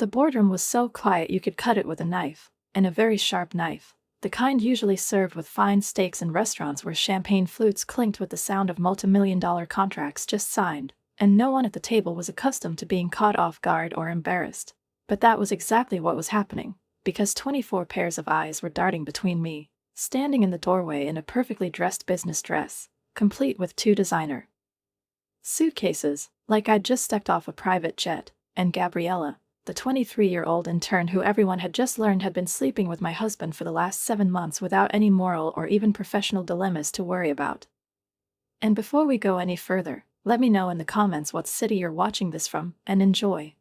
The boardroom was so quiet you could cut it with a knife, and a very sharp knife, the kind usually served with fine steaks in restaurants where champagne flutes clinked with the sound of multi-million-dollar contracts just signed, and no one at the table was accustomed to being caught off guard or embarrassed. But that was exactly what was happening, because 24 pairs of eyes were darting between me, standing in the doorway in a perfectly dressed business dress, complete with 2 designer suitcases, like I'd just stepped off a private jet, and Gabriella, the 23-year-old intern who everyone had just learned had been sleeping with my husband for the last 7 months without any moral or even professional dilemmas to worry about. And before we go any further, let me know in the comments what city you're watching this from, and enjoy.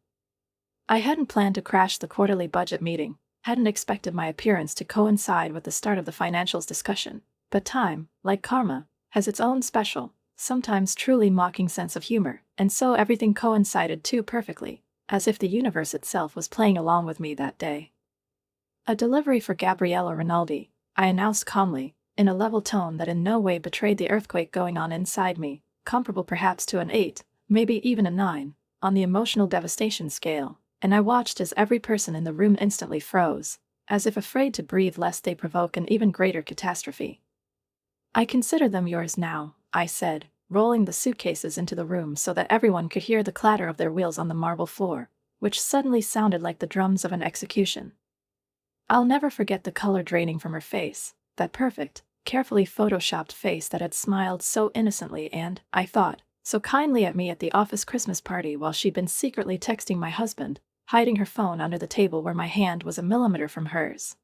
I hadn't planned to crash the quarterly budget meeting, hadn't expected my appearance to coincide with the start of the financials discussion, but time, like karma, has its own special, sometimes truly mocking sense of humor, and so everything coincided too perfectly, as if the universe itself was playing along with me that day. A delivery for Gabriella Rinaldi, I announced calmly, in a level tone that in no way betrayed the earthquake going on inside me, comparable perhaps to an 8, maybe even a 9, on the emotional devastation scale, and I watched as every person in the room instantly froze, as if afraid to breathe lest they provoke an even greater catastrophe. I consider them yours now, I said, rolling the suitcases into the room so that everyone could hear the clatter of their wheels on the marble floor, which suddenly sounded like the drums of an execution. I'll never forget the color draining from her face, that perfect, carefully photoshopped face that had smiled so innocently and, I thought, so kindly at me at the office Christmas party while she'd been secretly texting my husband, hiding her phone under the table where my hand was a millimeter from hers.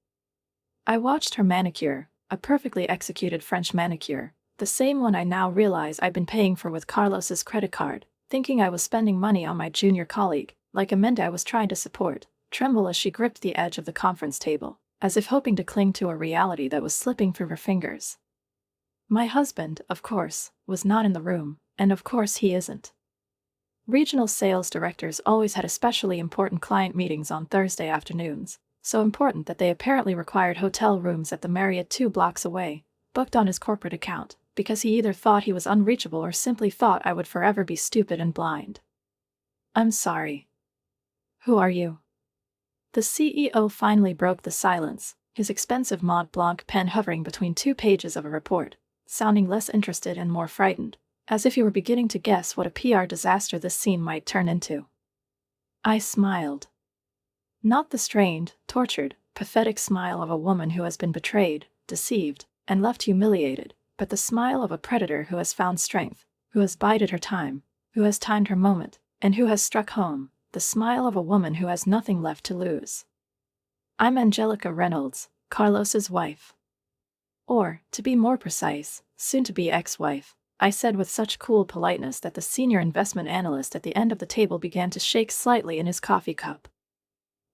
I watched her manicure, a perfectly executed French manicure, the same one I now realize I'd been paying for with Carlos's credit card, thinking I was spending money on my junior colleague, like a mentor I was trying to support, tremble as she gripped the edge of the conference table, as if hoping to cling to a reality that was slipping through her fingers. My husband, of course, was not in the room, and of course he isn't. Regional sales directors always had especially important client meetings on Thursday afternoons, so important that they apparently required hotel rooms at the Marriott 2 blocks away, booked on his corporate account, because he either thought he was unreachable or simply thought I would forever be stupid and blind. I'm sorry. Who are you? The CEO finally broke the silence, his expensive Mont Blanc pen hovering between 2 pages of a report, sounding less interested and more frightened, as if he were beginning to guess what a PR disaster this scene might turn into. I smiled. Not the strained, tortured, pathetic smile of a woman who has been betrayed, deceived, and left humiliated, but the smile of a predator who has found strength, who has bided her time, who has timed her moment, and who has struck home, the smile of a woman who has nothing left to lose. I'm Angelica Reynolds, Carlos's wife. Or, to be more precise, soon-to-be ex-wife, I said with such cool politeness that the senior investment analyst at the end of the table began to shake slightly in his coffee cup.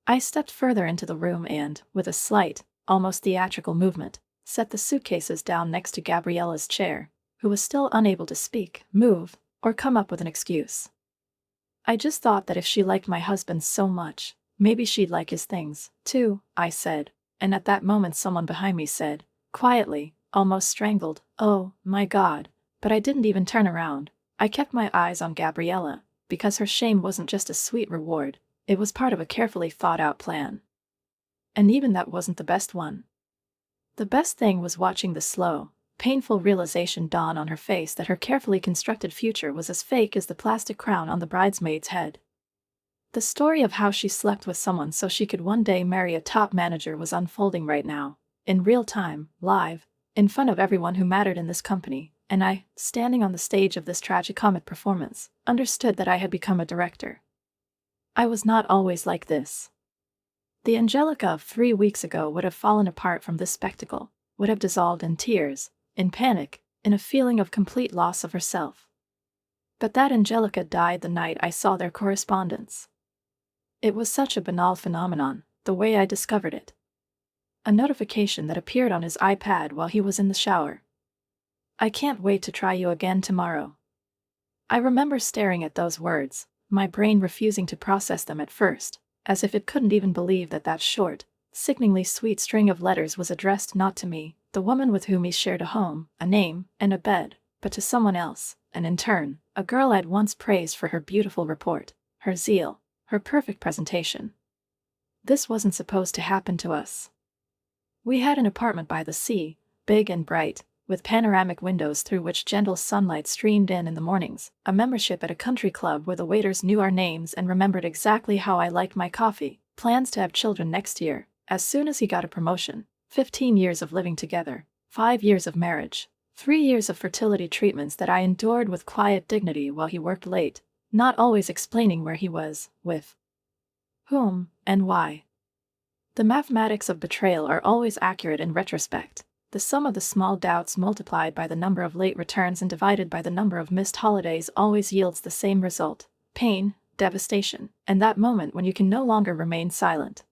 I stepped further into the room and, with a slight, almost theatrical movement, set the suitcases down next to Gabriella's chair, who was still unable to speak, move, or come up with an excuse. I just thought that if she liked my husband so much, maybe she'd like his things, too, I said, and at that moment someone behind me said, quietly, almost strangled, "Oh, my God," but I didn't even turn around. I kept my eyes on Gabriella, because her shame wasn't just a sweet reward, it was part of a carefully thought-out plan. And even that wasn't the best one. The best thing was watching the slow, painful realization dawn on her face that her carefully constructed future was as fake as the plastic crown on the bridesmaid's head. The story of how she slept with someone so she could one day marry a top manager was unfolding right now, in real time, live, in front of everyone who mattered in this company, and I, standing on the stage of this tragicomic performance, understood that I had become a director. I was not always like this. The Angelica of 3 weeks ago would have fallen apart from this spectacle, would have dissolved in tears, in panic, in a feeling of complete loss of herself. But that Angelica died the night I saw their correspondence. It was such a banal phenomenon, the way I discovered it. A notification that appeared on his iPad while he was in the shower. I can't wait to try you again tomorrow. I remember staring at those words, my brain refusing to process them at first, as if it couldn't even believe that that short, sickeningly sweet string of letters was addressed not to me, the woman with whom he shared a home, a name, and a bed, but to someone else, an intern, a girl I'd once praised for her beautiful report, her zeal, her perfect presentation. This wasn't supposed to happen to us. We had an apartment by the sea, big and bright, with panoramic windows through which gentle sunlight streamed in the mornings, a membership at a country club where the waiters knew our names and remembered exactly how I liked my coffee, plans to have children next year, as soon as he got a promotion, 15 years of living together, 5 years of marriage, 3 years of fertility treatments that I endured with quiet dignity while he worked late, not always explaining where he was, with whom, and why. The mathematics of betrayal are always accurate in retrospect. The sum of the small doubts multiplied by the number of late returns and divided by the number of missed holidays always yields the same result: pain, devastation, and that moment when you can no longer remain silent.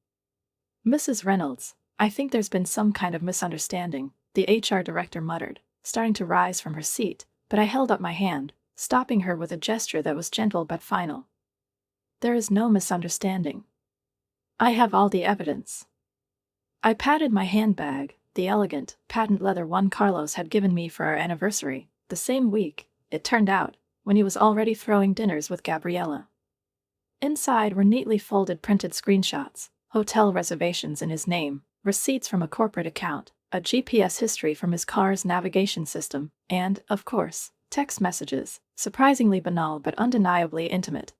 "Mrs. Reynolds, I think there's been some kind of misunderstanding," the HR director muttered, starting to rise from her seat, but I held up my hand, stopping her with a gesture that was gentle but final. "There is no misunderstanding. I have all the evidence." I patted my handbag, the elegant, patent leather one Carlos had given me for our anniversary, the same week, it turned out, when he was already throwing dinners with Gabriella. Inside were neatly folded printed screenshots, hotel reservations in his name, receipts from a corporate account, a GPS history from his car's navigation system, and, of course, text messages, surprisingly banal but undeniably intimate.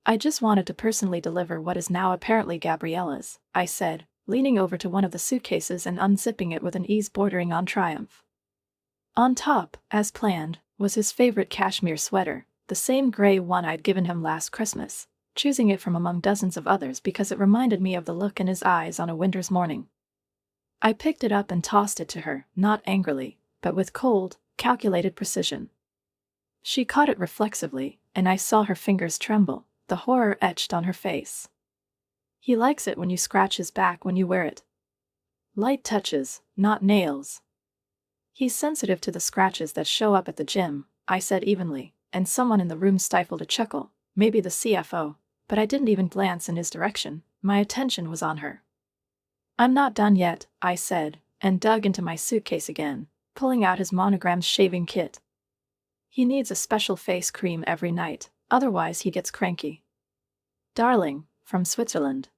"I just wanted to personally deliver what is now apparently Gabriella's," I said, leaning over to one of the suitcases and unzipping it with an ease bordering on triumph. On top, as planned, was his favorite cashmere sweater, the same gray one I'd given him last Christmas, choosing it from among dozens of others because it reminded me of the look in his eyes on a winter's morning. I picked it up and tossed it to her, not angrily, but with cold, calculated precision. She caught it reflexively, and I saw her fingers tremble, the horror etched on her face. "He likes it when you scratch his back when you wear it. Light touches, not nails. He's sensitive to the scratches that show up at the gym," I said evenly, and someone in the room stifled a chuckle, maybe the CFO, but I didn't even glance in his direction, my attention was on her. "I'm not done yet," I said, and dug into my suitcase again, pulling out his monogrammed shaving kit. "He needs a special face cream every night, otherwise he gets cranky. Darling, from Switzerland."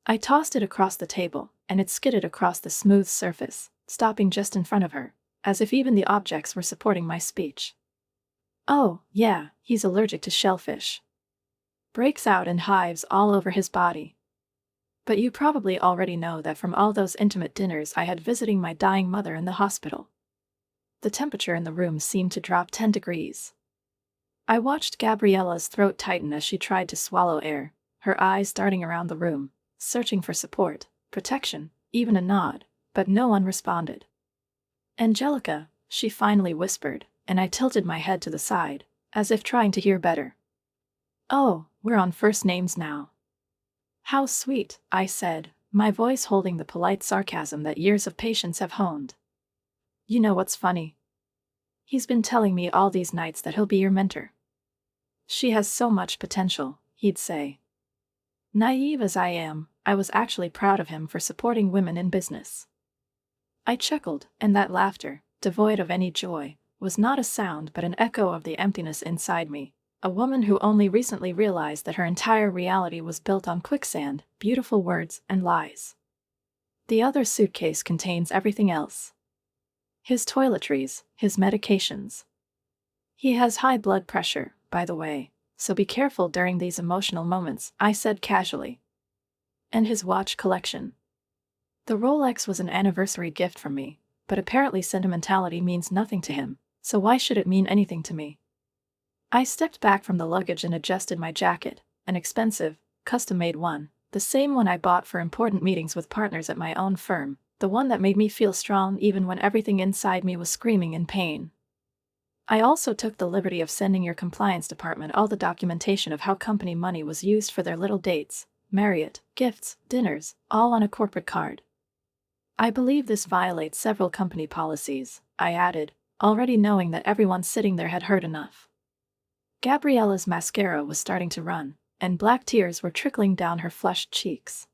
I tossed it across the table, and it skidded across the smooth surface, stopping just in front of her, as if even the objects were supporting my speech. "Oh, yeah, he's allergic to shellfish. Breaks out in hives all over his body. But you probably already know that from all those intimate dinners I had visiting my dying mother in the hospital." The temperature in the room seemed to drop 10 degrees. I watched Gabriella's throat tighten as she tried to swallow air, her eyes darting around the room, searching for support, protection, even a nod, but no one responded. "Angelica," she finally whispered, and I tilted my head to the side, as if trying to hear better. "Oh, we're on first names now." "How sweet," I said, my voice holding the polite sarcasm that years of patience have honed. "You know what's funny? He's been telling me all these nights that he'll be your mentor. She has so much potential," he'd say. Naive as I am, I was actually proud of him for supporting women in business. I chuckled, and that laughter, devoid of any joy, was not a sound but an echo of the emptiness inside me, a woman who only recently realized that her entire reality was built on quicksand, beautiful words, and lies. The other suitcase contains everything else. His toiletries, his medications. He has high blood pressure, by the way, so be careful during these emotional moments, I said casually. And his watch collection. The Rolex was an anniversary gift from me, but apparently sentimentality means nothing to him, so why should it mean anything to me? I stepped back from the luggage and adjusted my jacket, an expensive, custom-made one, the same one I bought for important meetings with partners at my own firm, the one that made me feel strong even when everything inside me was screaming in pain. I also took the liberty of sending your compliance department all the documentation of how company money was used for their little dates, Marriott, gifts, dinners, all on a corporate card. I believe this violates several company policies, I added, already knowing that everyone sitting there had heard enough. Gabriella's mascara was starting to run, and black tears were trickling down her flushed cheeks.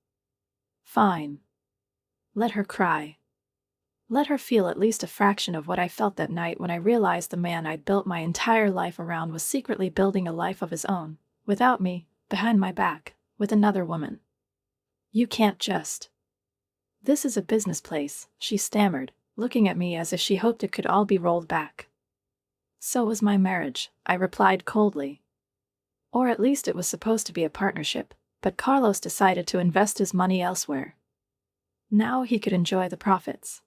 Fine. Let her cry. Let her feel at least a fraction of what I felt that night when I realized the man I'd built my entire life around was secretly building a life of his own, without me, behind my back, with another woman. You can't just. This is a business place, she stammered, looking at me as if she hoped it could all be rolled back. So was my marriage, I replied coldly. Or at least it was supposed to be a partnership, but Carlos decided to invest his money elsewhere. Now he could enjoy the profits.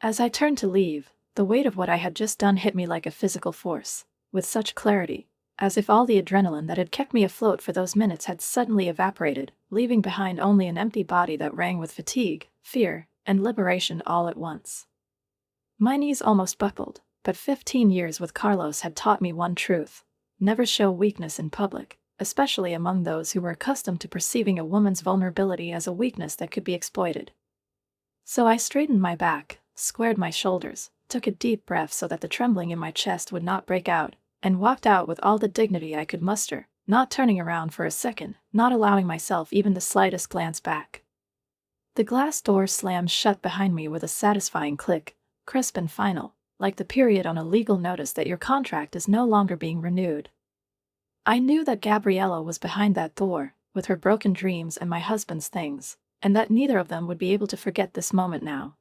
As I turned to leave, the weight of what I had just done hit me like a physical force, with such clarity, as if all the adrenaline that had kept me afloat for those minutes had suddenly evaporated, leaving behind only an empty body that rang with fatigue, fear, and liberation all at once. My knees almost buckled, but 15 years with Carlos had taught me one truth: never show weakness in public, especially among those who were accustomed to perceiving a woman's vulnerability as a weakness that could be exploited. So I straightened my back, squared my shoulders, took a deep breath so that the trembling in my chest would not break out, and walked out with all the dignity I could muster, not turning around for a second, not allowing myself even the slightest glance back. The glass door slammed shut behind me with a satisfying click, crisp and final, like the period on a legal notice that your contract is no longer being renewed. I knew that Gabriella was behind that door, with her broken dreams and my husband's things, and that neither of them would be able to forget this moment now.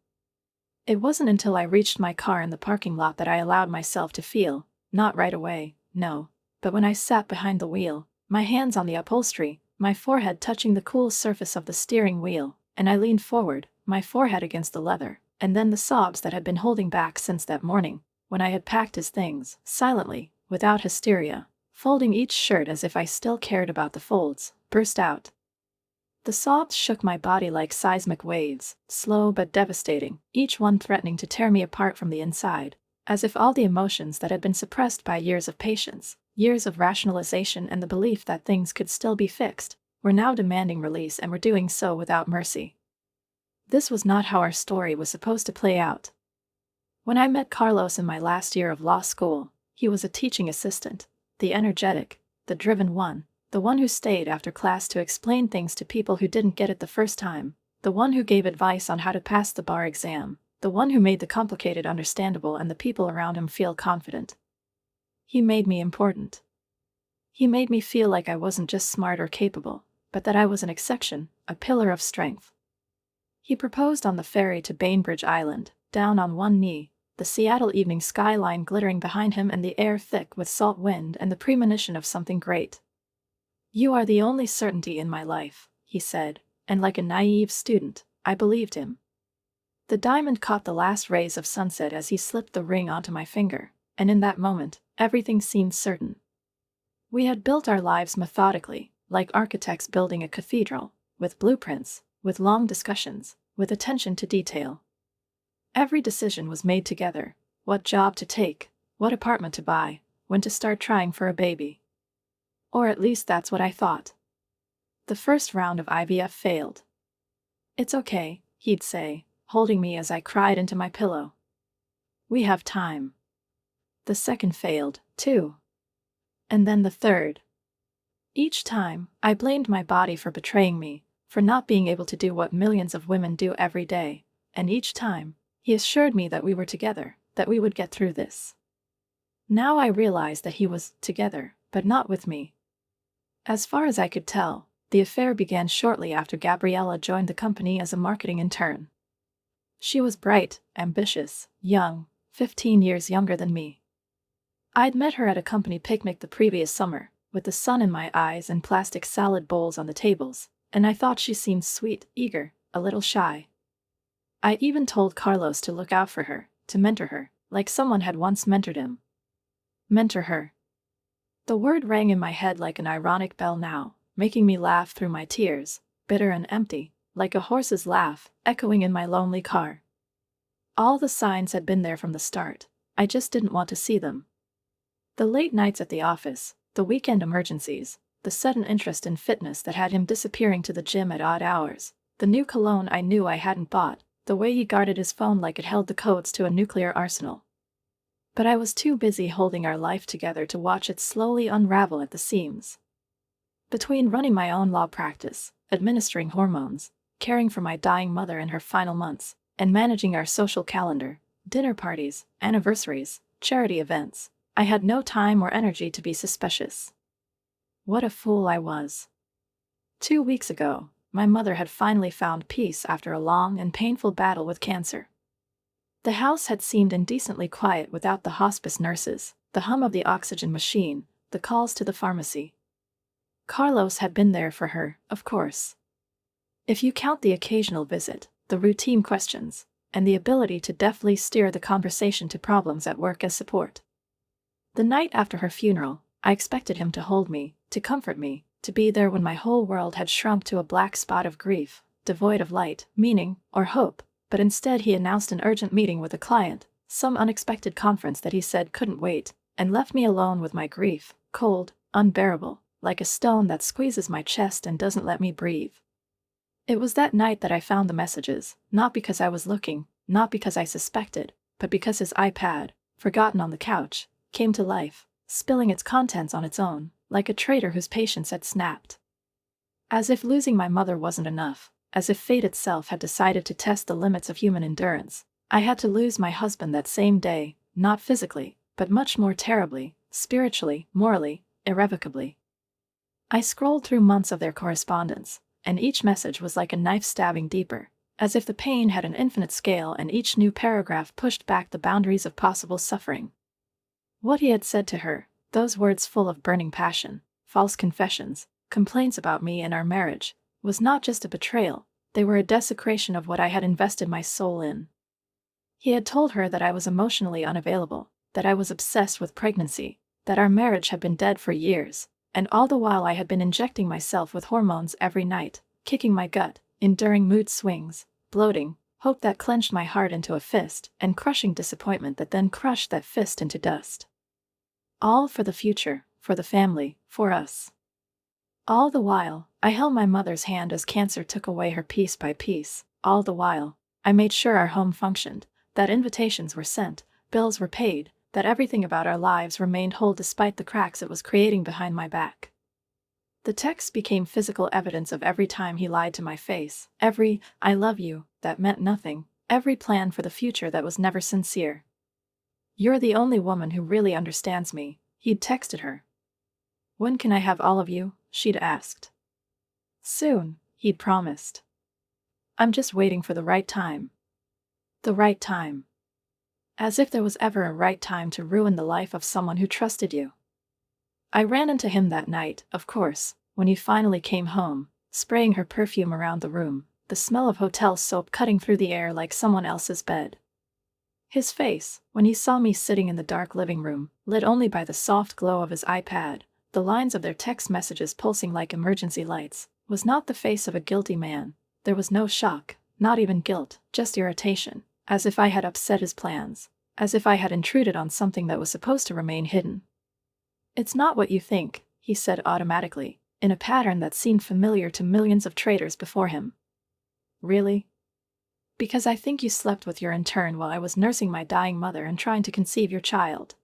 It wasn't until I reached my car in the parking lot that I allowed myself to feel, not right away, no, but when I sat behind the wheel, my hands on the upholstery, my forehead touching the cool surface of the steering wheel, and I leaned forward, my forehead against the leather, and then the sobs that had been holding back since that morning, when I had packed his things, silently, without hysteria, folding each shirt as if I still cared about the folds, burst out. The sobs shook my body like seismic waves, slow but devastating, each one threatening to tear me apart from the inside, as if all the emotions that had been suppressed by years of patience, years of rationalization and the belief that things could still be fixed, were now demanding release and were doing so without mercy. This was not how our story was supposed to play out. When I met Carlos in my last year of law school, he was a teaching assistant, the energetic, the driven one, the one who stayed after class to explain things to people who didn't get it the first time, the one who gave advice on how to pass the bar exam, the one who made the complicated understandable and the people around him feel confident. He made me important. He made me feel like I wasn't just smart or capable, but that I was an exception, a pillar of strength. He proposed on the ferry to Bainbridge Island, down on one knee, the Seattle evening skyline glittering behind him and the air thick with salt wind and the premonition of something great. "You are the only certainty in my life," he said, and like a naive student, I believed him. The diamond caught the last rays of sunset as he slipped the ring onto my finger, and in that moment, everything seemed certain. We had built our lives methodically, like architects building a cathedral, with blueprints, with long discussions, with attention to detail. Every decision was made together: what job to take, what apartment to buy, when to start trying for a baby. Or at least that's what I thought. The first round of IVF failed. "It's okay," he'd say, holding me as I cried into my pillow. "We have time." The second failed, too. And then the third. Each time, I blamed my body for betraying me, for not being able to do what millions of women do every day, and each time, he assured me that we were together, that we would get through this. Now I realized that he was together, but not with me. As far as I could tell, the affair began shortly after Gabriella joined the company as a marketing intern. She was bright, ambitious, young, 15 years younger than me. I'd met her at a company picnic the previous summer, with the sun in my eyes and plastic salad bowls on the tables, and I thought she seemed sweet, eager, a little shy. I even told Carlos to look out for her, to mentor her, like someone had once mentored him. Mentor her. The word rang in my head like an ironic bell now, making me laugh through my tears, bitter and empty, like a horse's laugh, echoing in my lonely car. All the signs had been there from the start, I just didn't want to see them. The late nights at the office, the weekend emergencies, the sudden interest in fitness that had him disappearing to the gym at odd hours, the new cologne I knew I hadn't bought, the way he guarded his phone like it held the codes to a nuclear arsenal. But I was too busy holding our life together to watch it slowly unravel at the seams. Between running my own law practice, administering hormones, caring for my dying mother in her final months, and managing our social calendar, dinner parties, anniversaries, charity events, I had no time or energy to be suspicious. What a fool I was. 2 weeks ago, my mother had finally found peace after a long and painful battle with cancer. The house had seemed indecently quiet without the hospice nurses, the hum of the oxygen machine, the calls to the pharmacy. Carlos had been there for her, of course. If you count the occasional visit, the routine questions, and the ability to deftly steer the conversation to problems at work as support. The night after her funeral, I expected him to hold me, to comfort me, to be there when my whole world had shrunk to a black spot of grief, devoid of light, meaning, or hope, but instead he announced an urgent meeting with a client, some unexpected conference that he said couldn't wait, and left me alone with my grief, cold, unbearable, like a stone that squeezes my chest and doesn't let me breathe. It was that night that I found the messages, not because I was looking, not because I suspected, but because his iPad, forgotten on the couch, came to life, spilling its contents on its own, like a traitor whose patience had snapped. As if losing my mother wasn't enough, as if fate itself had decided to test the limits of human endurance, I had to lose my husband that same day, not physically, but much more terribly, spiritually, morally, irrevocably. I scrolled through months of their correspondence, and each message was like a knife stabbing deeper, as if the pain had an infinite scale and each new paragraph pushed back the boundaries of possible suffering. What he had said to her, those words full of burning passion, false confessions, complaints about me and our marriage, was not just a betrayal, they were a desecration of what I had invested my soul in. He had told her that I was emotionally unavailable, that I was obsessed with pregnancy, that our marriage had been dead for years, and all the while I had been injecting myself with hormones every night, kicking my gut, enduring mood swings, bloating, hope that clenched my heart into a fist, and crushing disappointment that then crushed that fist into dust. All for the future, for the family, for us. All the while, I held my mother's hand as cancer took away her piece by piece. All the while, I made sure our home functioned, that invitations were sent, bills were paid, that everything about our lives remained whole despite the cracks it was creating behind my back. The texts became physical evidence of every time he lied to my face, every "I love you" that meant nothing, every plan for the future that was never sincere. "You're the only woman who really understands me," he'd texted her. "When can I have all of you?" she'd asked. "Soon," he'd promised. "I'm just waiting for the right time." The right time. As if there was ever a right time to ruin the life of someone who trusted you. I ran into him that night, of course, when he finally came home, spraying her perfume around the room, the smell of hotel soap cutting through the air like someone else's bed. His face, when he saw me sitting in the dark living room, lit only by the soft glow of his iPad, the lines of their text messages pulsing like emergency lights, was not the face of a guilty man. There was no shock, not even guilt, just irritation, as if I had upset his plans, as if I had intruded on something that was supposed to remain hidden. "It's not what you think," he said automatically, in a pattern that seemed familiar to millions of traitors before him. "Really? Because I think you slept with your intern while I was nursing my dying mother and trying to conceive your child.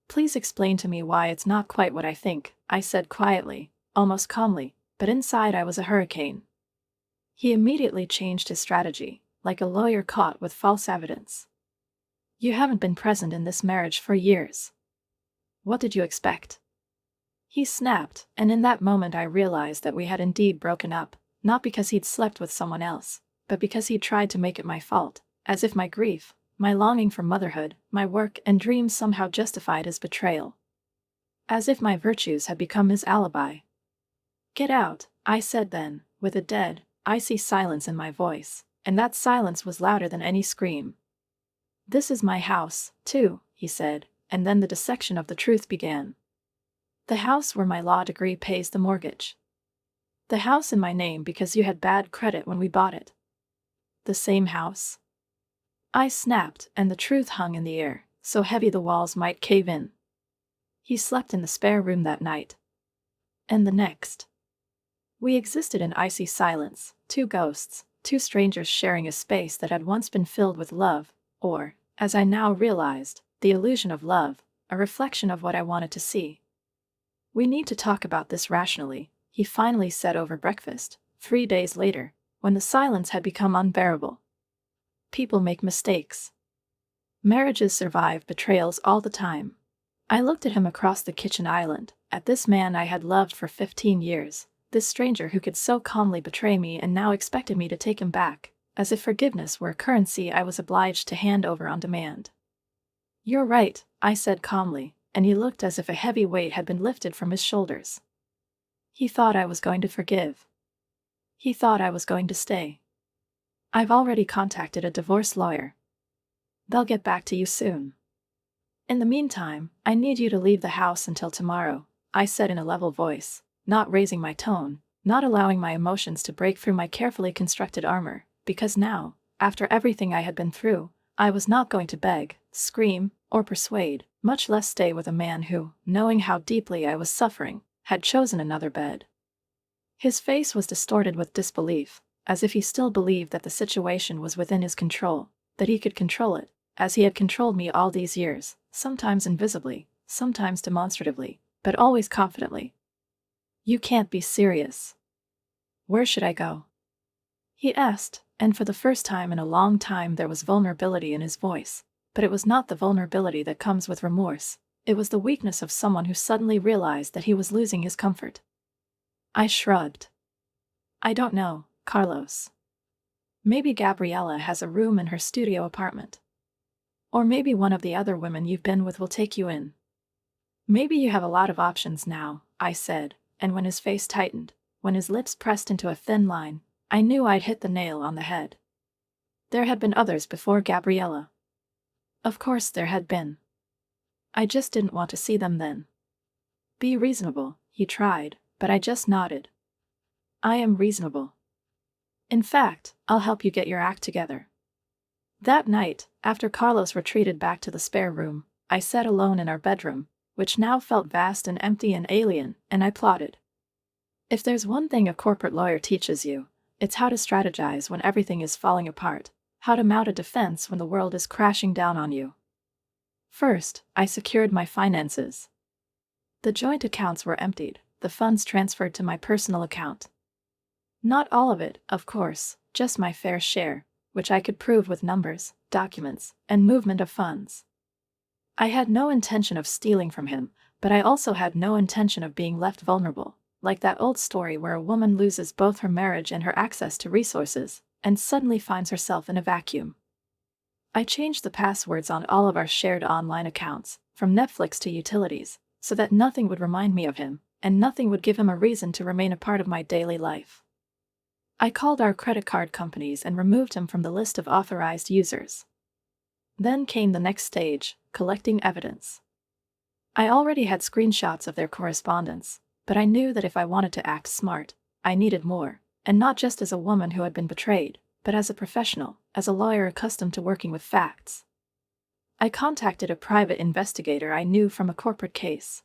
Please explain to me why it's not quite what I think," I said quietly, almost calmly, but inside I was a hurricane. He immediately changed his strategy, like a lawyer caught with false evidence. "You haven't been present in this marriage for years. What did you expect?" He snapped, and in that moment I realized that we had indeed broken up, not because he'd slept with someone else, but because he'd tried to make it my fault, as if my grief, my longing for motherhood, my work and dreams somehow justified his betrayal. As if my virtues had become his alibi. "Get out," I said then, with a dead, icy silence in my voice, and that silence was louder than any scream. "This is my house, too," he said, and then the dissection of the truth began. "The house where my law degree pays the mortgage. The house in my name because you had bad credit when we bought it. The same house?" I snapped, and the truth hung in the air, so heavy the walls might cave in. He slept in the spare room that night. And the next. We existed in icy silence, two ghosts, two strangers sharing a space that had once been filled with love, or, as I now realized, the illusion of love, a reflection of what I wanted to see. "We need to talk about this rationally," he finally said over breakfast, 3 days later, when the silence had become unbearable. "People make mistakes. Marriages survive betrayals all the time." I looked at him across the kitchen island, at this man I had loved for 15 years, This stranger who could so calmly betray me and now expected me to take him back, as if forgiveness were a currency I was obliged to hand over on demand. "You're right," I said calmly, and he looked as if a heavy weight had been lifted from his shoulders. He thought I was going to forgive. He thought I was going to stay. "I've already contacted a divorce lawyer. They'll get back to you soon. In the meantime, I need you to leave the house until tomorrow," I said in a level voice, not raising my tone, not allowing my emotions to break through my carefully constructed armor, because now, after everything I had been through, I was not going to beg, scream, or persuade, much less stay with a man who, knowing how deeply I was suffering, had chosen another bed. His face was distorted with disbelief, as if he still believed that the situation was within his control, that he could control it, as he had controlled me all these years, sometimes invisibly, sometimes demonstratively, but always confidently. "You can't be serious. Where should I go?" he asked, and for the first time in a long time there was vulnerability in his voice, but it was not the vulnerability that comes with remorse, it was the weakness of someone who suddenly realized that he was losing his comfort. I shrugged. "I don't know, Carlos. Maybe Gabriella has a room in her studio apartment. Or maybe one of the other women you've been with will take you in. Maybe you have a lot of options now," I said, and when his face tightened, when his lips pressed into a thin line, I knew I'd hit the nail on the head. There had been others before Gabriella. Of course there had been. I just didn't want to see them then. "Be reasonable," he tried, but I just nodded. "I am reasonable. In fact, I'll help you get your act together." That night, after Carlos retreated back to the spare room, I sat alone in our bedroom, which now felt vast and empty and alien, and I plotted. If there's one thing a corporate lawyer teaches you, it's how to strategize when everything is falling apart, how to mount a defense when the world is crashing down on you. First, I secured my finances. The joint accounts were emptied, the funds transferred to my personal account. Not all of it, of course, just my fair share, which I could prove with numbers, documents, and movement of funds. I had no intention of stealing from him, but I also had no intention of being left vulnerable, like that old story where a woman loses both her marriage and her access to resources, and suddenly finds herself in a vacuum. I changed the passwords on all of our shared online accounts, from Netflix to utilities, so that nothing would remind me of him, and nothing would give him a reason to remain a part of my daily life. I called our credit card companies and removed him from the list of authorized users. Then came the next stage, collecting evidence. I already had screenshots of their correspondence, but I knew that if I wanted to act smart, I needed more, and not just as a woman who had been betrayed, but as a professional, as a lawyer accustomed to working with facts. I contacted a private investigator I knew from a corporate case.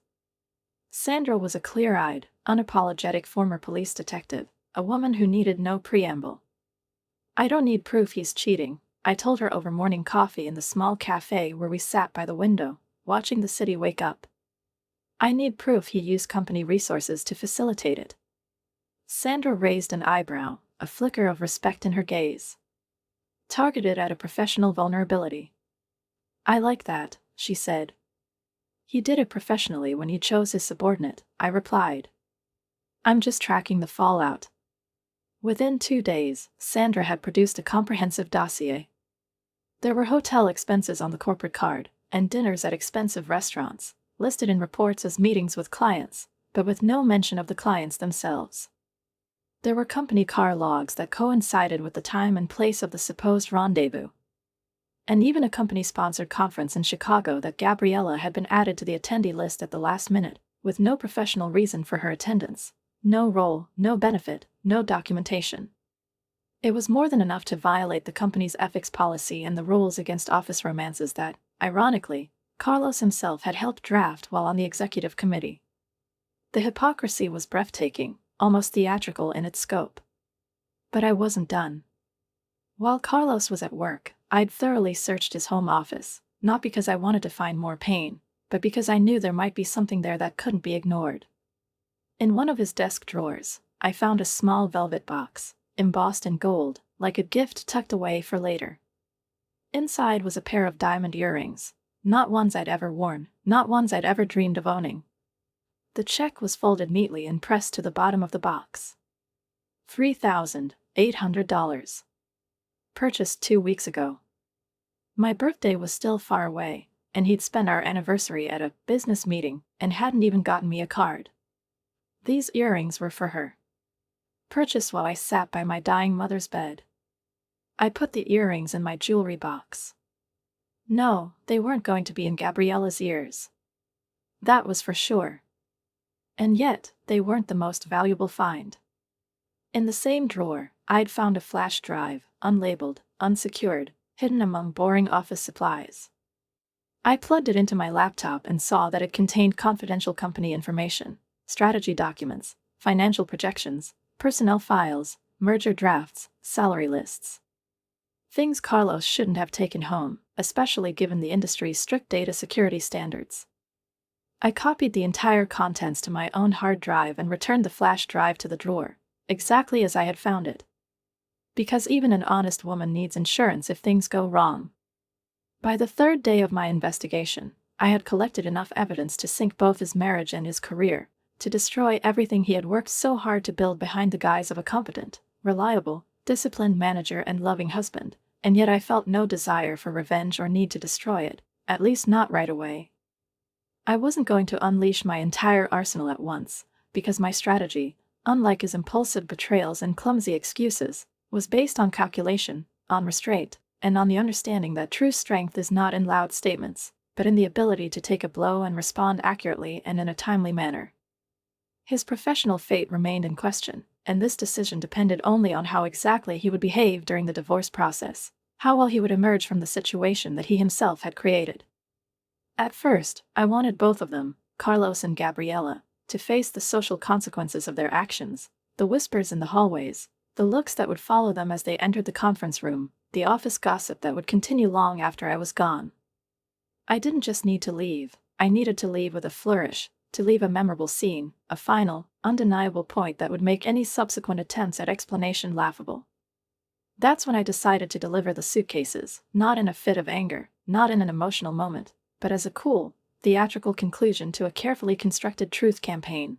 Sandra was a clear-eyed, unapologetic former police detective, a woman who needed no preamble. "I don't need proof he's cheating," I told her over morning coffee in the small cafe where we sat by the window, watching the city wake up. "I need proof he used company resources to facilitate it." Sandra raised an eyebrow, a flicker of respect in her gaze. "Targeted at a professional vulnerability." "I like that," she said. "He did it professionally when he chose his subordinate," I replied. "I'm just tracking the fallout." Within 2 days, Sandra had produced a comprehensive dossier. There were hotel expenses on the corporate card, and dinners at expensive restaurants, listed in reports as meetings with clients, but with no mention of the clients themselves. There were company car logs that coincided with the time and place of the supposed rendezvous. And even a company-sponsored conference in Chicago that Gabriella had been added to the attendee list at the last minute, with no professional reason for her attendance, no role, no benefit, no documentation. It was more than enough to violate the company's ethics policy and the rules against office romances that, ironically, Carlos himself had helped draft while on the executive committee. The hypocrisy was breathtaking, almost theatrical in its scope. But I wasn't done. While Carlos was at work, I'd thoroughly searched his home office, not because I wanted to find more pain, but because I knew there might be something there that couldn't be ignored. In one of his desk drawers, I found a small velvet box, embossed in gold, like a gift tucked away for later. Inside was a pair of diamond earrings, not ones I'd ever worn, not ones I'd ever dreamed of owning. The check was folded neatly and pressed to the bottom of the box. $3,800. Purchased 2 weeks ago. My birthday was still far away, and he'd spent our anniversary at a business meeting and hadn't even gotten me a card. These earrings were for her. Purchased while I sat by my dying mother's bed. I put the earrings in my jewelry box. No, they weren't going to be in Gabriella's ears. That was for sure. And yet, they weren't the most valuable find. In the same drawer, I'd found a flash drive, unlabeled, unsecured, hidden among boring office supplies. I plugged it into my laptop and saw that it contained confidential company information, strategy documents, financial projections, personnel files, merger drafts, salary lists. Things Carlos shouldn't have taken home, especially given the industry's strict data security standards. I copied the entire contents to my own hard drive and returned the flash drive to the drawer, exactly as I had found it. Because even an honest woman needs insurance if things go wrong. By the third day of my investigation, I had collected enough evidence to sink both his marriage and his career, to destroy everything he had worked so hard to build behind the guise of a competent, reliable, disciplined manager and loving husband, and yet I felt no desire for revenge or need to destroy it, at least not right away. I wasn't going to unleash my entire arsenal at once, because my strategy, unlike his impulsive betrayals and clumsy excuses, was based on calculation, on restraint, and on the understanding that true strength is not in loud statements, but in the ability to take a blow and respond accurately and in a timely manner. His professional fate remained in question, and this decision depended only on how exactly he would behave during the divorce process, how well he would emerge from the situation that he himself had created. At first, I wanted both of them, Carlos and Gabriella, to face the social consequences of their actions, the whispers in the hallways, the looks that would follow them as they entered the conference room, the office gossip that would continue long after I was gone. I didn't just need to leave, I needed to leave with a flourish, to leave a memorable scene, a final, undeniable point that would make any subsequent attempts at explanation laughable. That's when I decided to deliver the suitcases, not in a fit of anger, not in an emotional moment, but as a cool, theatrical conclusion to a carefully constructed truth campaign.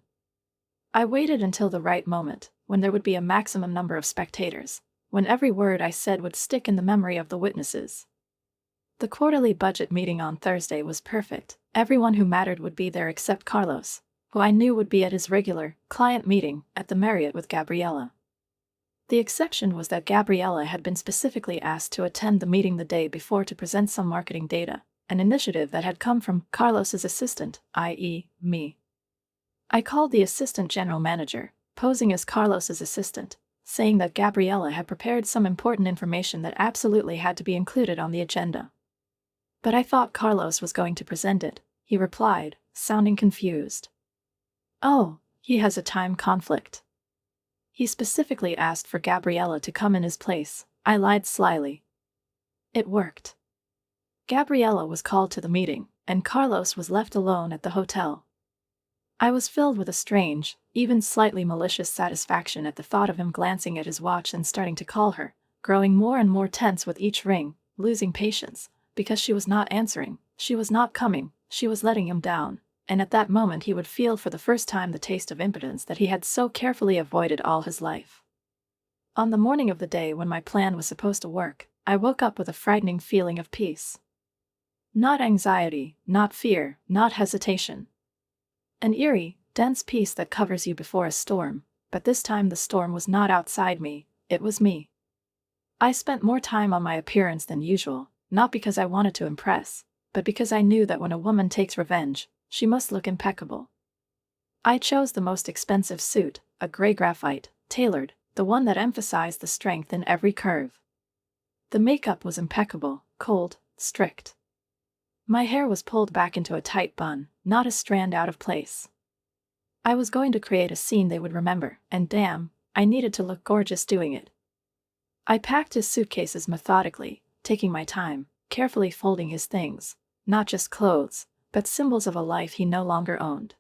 I waited until the right moment, when there would be a maximum number of spectators, when every word I said would stick in the memory of the witnesses. The quarterly budget meeting on Thursday was perfect. Everyone who mattered would be there except Carlos, who I knew would be at his regular client meeting at the Marriott with Gabriella. The exception was that Gabriella had been specifically asked to attend the meeting the day before to present some marketing data, an initiative that had come from Carlos's assistant, i.e., me. I called the assistant general manager, posing as Carlos's assistant, saying that Gabriella had prepared some important information that absolutely had to be included on the agenda. But I thought Carlos was going to present it, he replied, sounding confused. Oh, he has a time conflict. He specifically asked for Gabriella to come in his place, I lied slyly. It worked. Gabriella was called to the meeting, and Carlos was left alone at the hotel. I was filled with a strange, even slightly malicious satisfaction at the thought of him glancing at his watch and starting to call her, growing more and more tense with each ring, losing patience, because she was not answering, she was not coming, she was letting him down, and at that moment he would feel for the first time the taste of impotence that he had so carefully avoided all his life. On the morning of the day when my plan was supposed to work, I woke up with a frightening feeling of peace. Not anxiety, not fear, not hesitation. An eerie, dense peace that covers you before a storm, but this time the storm was not outside me, it was me. I spent more time on my appearance than usual, not because I wanted to impress, but because I knew that when a woman takes revenge, she must look impeccable. I chose the most expensive suit, a gray graphite, tailored, the one that emphasized the strength in every curve. The makeup was impeccable, cold, strict. My hair was pulled back into a tight bun, not a strand out of place. I was going to create a scene they would remember, and damn, I needed to look gorgeous doing it. I packed his suitcases methodically, taking my time, carefully folding his things, not just clothes, but symbols of a life he no longer owned.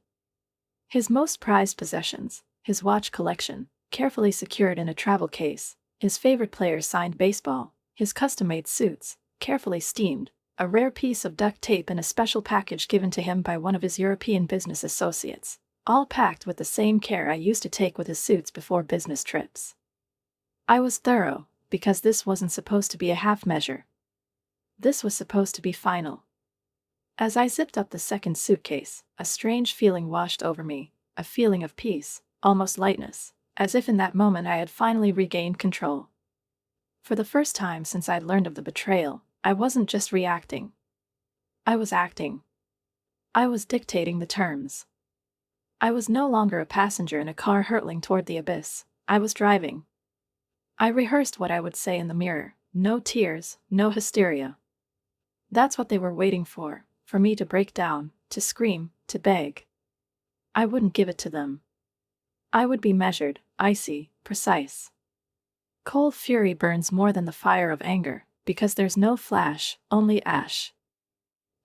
His most prized possessions, his watch collection, carefully secured in a travel case, his favorite player's signed baseball, his custom-made suits, carefully steamed, a rare piece of duct tape in a special package given to him by one of his European business associates, all packed with the same care I used to take with his suits before business trips. I was thorough, because this wasn't supposed to be a half measure. This was supposed to be final. As I zipped up the second suitcase, a strange feeling washed over me, a feeling of peace, almost lightness, as if in that moment I had finally regained control. For the first time since I'd learned of the betrayal, I wasn't just reacting. I was acting. I was dictating the terms. I was no longer a passenger in a car hurtling toward the abyss. I was driving. I rehearsed what I would say in the mirror. No tears, no hysteria. That's what they were waiting for me to break down, to scream, to beg. I wouldn't give it to them. I would be measured, icy, precise. Cold fury burns more than the fire of anger, because there's no flash, only ash.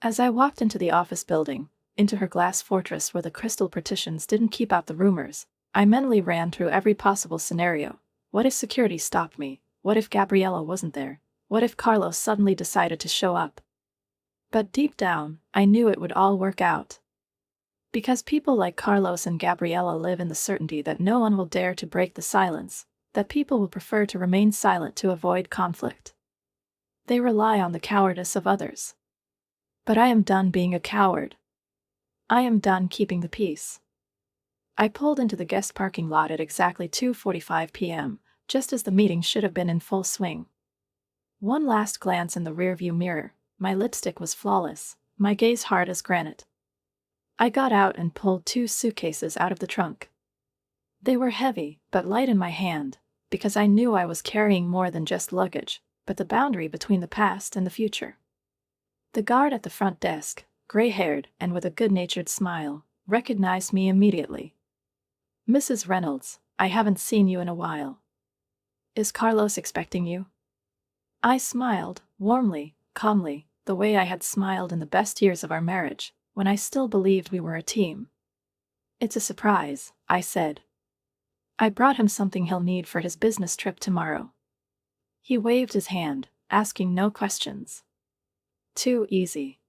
As I walked into the office building, into her glass fortress where the crystal partitions didn't keep out the rumors, I mentally ran through every possible scenario. What if security stopped me? What if Gabriella wasn't there? What if Carlos suddenly decided to show up? But deep down, I knew it would all work out. Because people like Carlos and Gabriella live in the certainty that no one will dare to break the silence, that people will prefer to remain silent to avoid conflict. They rely on the cowardice of others. But I am done being a coward. I am done keeping the peace. I pulled into the guest parking lot at exactly 2:45 p.m., just as the meeting should have been in full swing. One last glance in the rearview mirror. My lipstick was flawless, my gaze hard as granite. I got out and pulled 2 suitcases out of the trunk. They were heavy, but light in my hand, because I knew I was carrying more than just luggage, but the boundary between the past and the future. The guard at the front desk, gray-haired and with a good-natured smile, recognized me immediately. "Mrs. Reynolds, I haven't seen you in a while. Is Carlos expecting you?" I smiled, warmly, calmly, the way I had smiled in the best years of our marriage, when I still believed we were a team. "It's a surprise," I said. "I brought him something he'll need for his business trip tomorrow." He waved his hand, asking no questions. Too easy.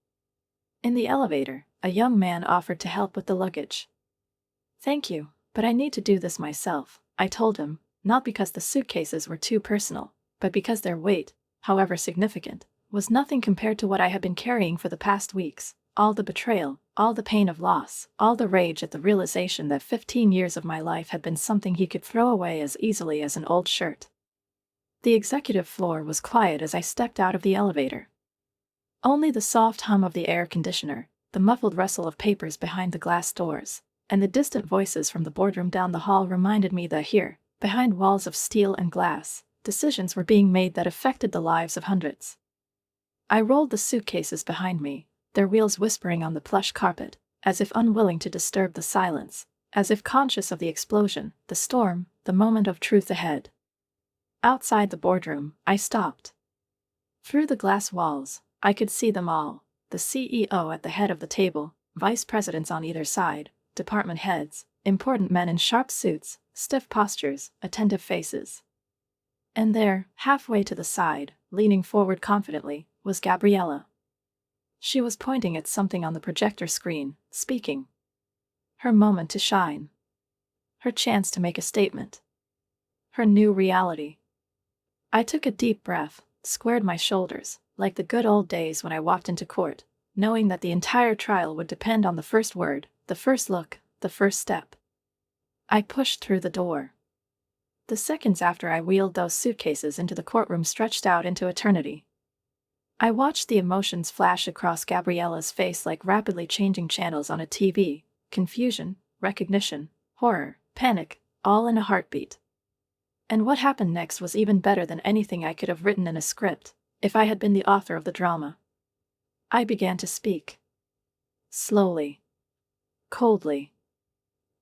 In the elevator, a young man offered to help with the luggage. "Thank you, but I need to do this myself," I told him, not because the suitcases were too personal, but because their weight, however significant, was nothing compared to what I had been carrying for the past weeks, all the betrayal, all the pain of loss, all the rage at the realization that 15 years of my life had been something he could throw away as easily as an old shirt. The executive floor was quiet as I stepped out of the elevator. Only the soft hum of the air conditioner, the muffled rustle of papers behind the glass doors, and the distant voices from the boardroom down the hall reminded me that here, behind walls of steel and glass, decisions were being made that affected the lives of hundreds. I rolled the suitcases behind me, their wheels whispering on the plush carpet, as if unwilling to disturb the silence, as if conscious of the explosion, the storm, the moment of truth ahead. Outside the boardroom, I stopped. Through the glass walls, I could see them all, the CEO at the head of the table, vice presidents on either side, department heads, important men in sharp suits, stiff postures, attentive faces. And there, halfway to the side, leaning forward confidently, was Gabriella. She was pointing at something on the projector screen, speaking. Her moment to shine. Her chance to make a statement. Her new reality. I took a deep breath, squared my shoulders, like the good old days when I walked into court, knowing that the entire trial would depend on the first word, the first look, the first step. I pushed through the door. The seconds after I wheeled those suitcases into the courtroom stretched out into eternity. I watched the emotions flash across Gabriella's face like rapidly changing channels on a TV, confusion, recognition, horror, panic, all in a heartbeat. And what happened next was even better than anything I could have written in a script, if I had been the author of the drama. I began to speak. Slowly. Coldly.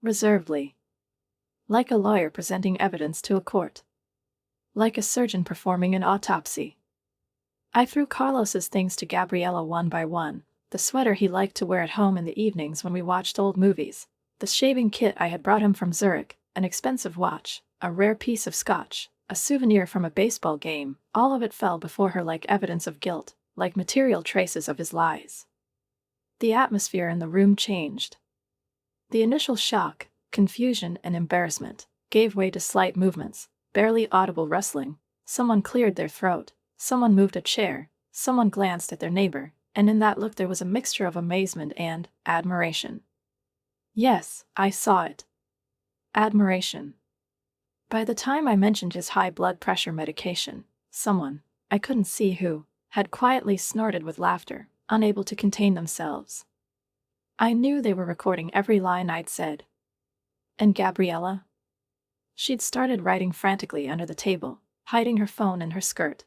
Reservedly. Like a lawyer presenting evidence to a court. Like a surgeon performing an autopsy. I threw Carlos's things to Gabriella one by one, the sweater he liked to wear at home in the evenings when we watched old movies, the shaving kit I had brought him from Zurich, an expensive watch, a rare piece of scotch, a souvenir from a baseball game. All of it fell before her like evidence of guilt, like material traces of his lies. The atmosphere in the room changed. The initial shock, confusion, and embarrassment gave way to slight movements, barely audible rustling. Someone cleared their throat, someone moved a chair, someone glanced at their neighbor, and in that look there was a mixture of amazement and admiration. Yes, I saw it. Admiration. By the time I mentioned his high blood pressure medication, someone, I couldn't see who, had quietly snorted with laughter, unable to contain themselves. I knew they were recording every line I'd said. And Gabriella? She'd started writing frantically under the table, hiding her phone in her skirt.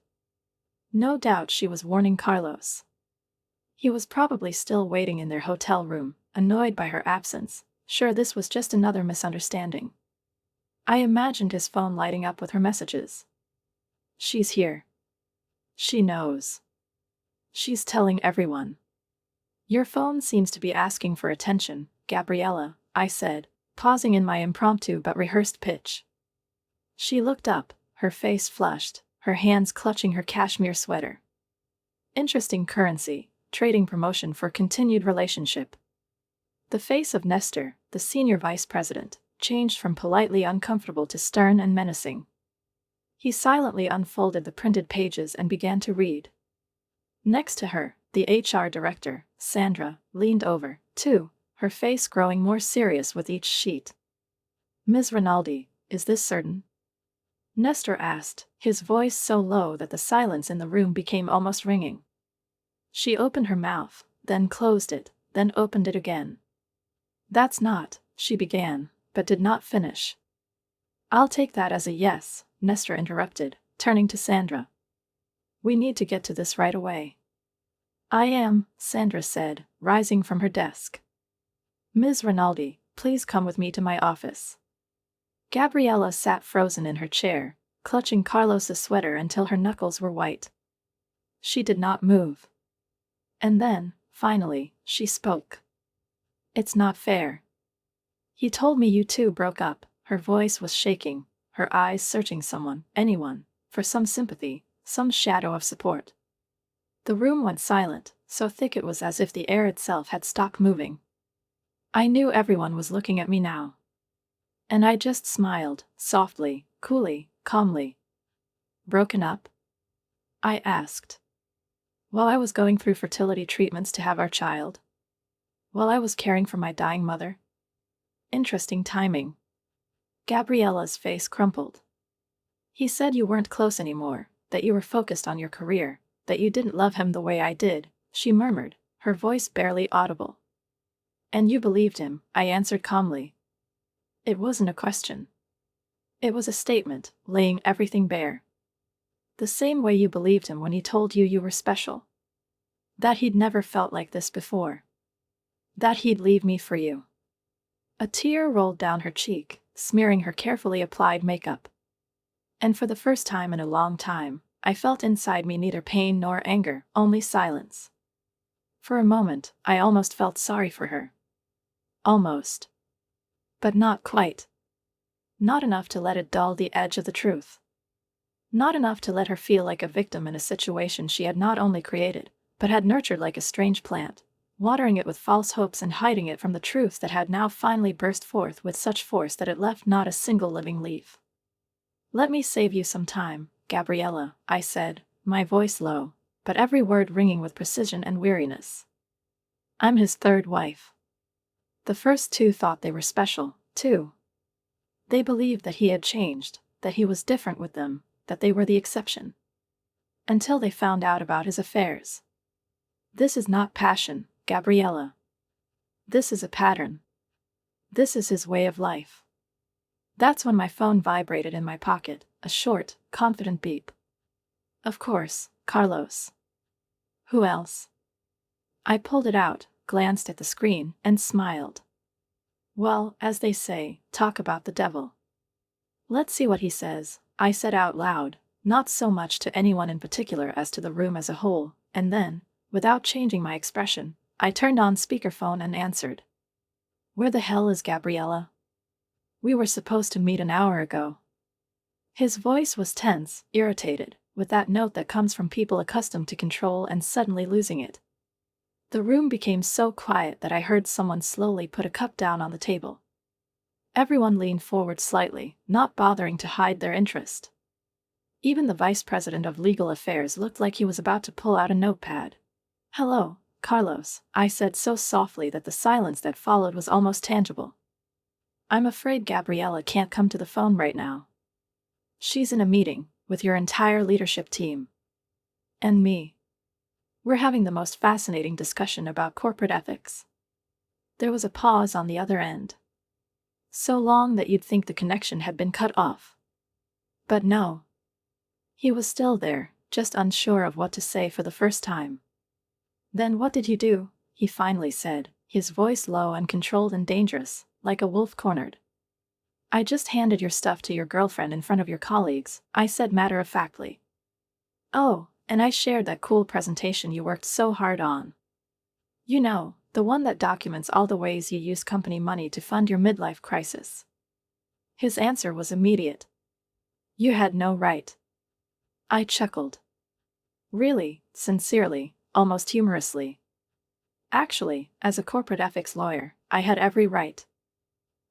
No doubt she was warning Carlos. He was probably still waiting in their hotel room, annoyed by her absence, sure this was just another misunderstanding. I imagined his phone lighting up with her messages. She's here. She knows. She's telling everyone. Your phone seems to be asking for attention, Gabriella, I said, pausing in my impromptu but rehearsed pitch. She looked up, her face flushed, her hands clutching her cashmere sweater. Interesting currency, trading promotion for continued relationship. The face of Nestor, the senior vice president, changed from politely uncomfortable to stern and menacing. He silently unfolded the printed pages and began to read. Next to her, the HR director, Sandra, leaned over, too, her face growing more serious with each sheet. Ms. Rinaldi, is this certain? Nestor asked, his voice so low that the silence in the room became almost ringing. She opened her mouth, then closed it, then opened it again. That's not, she began, but did not finish. I'll take that as a yes, Nestor interrupted, turning to Sandra. We need to get to this right away. I am, Sandra said, rising from her desk. Ms. Rinaldi, please come with me to my office. Gabriella sat frozen in her chair, clutching Carlos's sweater until her knuckles were white. She did not move. And then, finally, she spoke. It's not fair. He told me you two broke up. Her voice was shaking, her eyes searching someone, anyone, for some sympathy, some shadow of support. The room went silent, so thick it was as if the air itself had stopped moving. I knew everyone was looking at me now. And I just smiled, softly, coolly, calmly. Broken up? I asked. While I was going through fertility treatments to have our child? While I was caring for my dying mother? Interesting timing. Gabriella's face crumpled. He said you weren't close anymore, that you were focused on your career, that you didn't love him the way I did, she murmured, her voice barely audible. And you believed him, I answered calmly. It wasn't a question. It was a statement, laying everything bare. The same way you believed him when he told you you were special. That he'd never felt like this before. That he'd leave me for you. A tear rolled down her cheek, smearing her carefully applied makeup. And for the first time in a long time, I felt inside me neither pain nor anger, only silence. For a moment, I almost felt sorry for her. Almost. But not quite. Not enough to let it dull the edge of the truth. Not enough to let her feel like a victim in a situation she had not only created, but had nurtured like a strange plant, watering it with false hopes and hiding it from the truth that had now finally burst forth with such force that it left not a single living leaf. Let me save you some time, Gabriella, I said, my voice low, but every word ringing with precision and weariness. I'm his third wife. The first two thought they were special, too. They believed that he had changed, that he was different with them, that they were the exception. Until they found out about his affairs. This is not passion, Gabriella. This is a pattern. This is his way of life. That's when my phone vibrated in my pocket, a short, confident beep. Of course, Carlos. Who else? I pulled it out, glanced at the screen, and smiled. Well, as they say, talk about the devil. Let's see what he says, I said out loud, not so much to anyone in particular as to the room as a whole, and then, without changing my expression, I turned on speakerphone and answered. Where the hell is Gabriella? We were supposed to meet an hour ago. His voice was tense, irritated, with that note that comes from people accustomed to control and suddenly losing it. The room became so quiet that I heard someone slowly put a cup down on the table. Everyone leaned forward slightly, not bothering to hide their interest. Even the vice president of legal affairs looked like he was about to pull out a notepad. "Hello, Carlos," I said so softly that the silence that followed was almost tangible. "I'm afraid Gabriella can't come to the phone right now. She's in a meeting with your entire leadership team. And me. We're having the most fascinating discussion about corporate ethics." There was a pause on the other end. So long that you'd think the connection had been cut off. But no. He was still there, just unsure of what to say for the first time. "Then what did you do?" he finally said, his voice low and controlled and dangerous, like a wolf cornered. "I just handed your stuff to your girlfriend in front of your colleagues," I said matter-of-factly. "Oh, and I shared that cool presentation you worked so hard on. You know, the one that documents all the ways you use company money to fund your midlife crisis." His answer was immediate. "You had no right." I chuckled. Really, sincerely, almost humorously. Actually, as a corporate ethics lawyer, I had every right.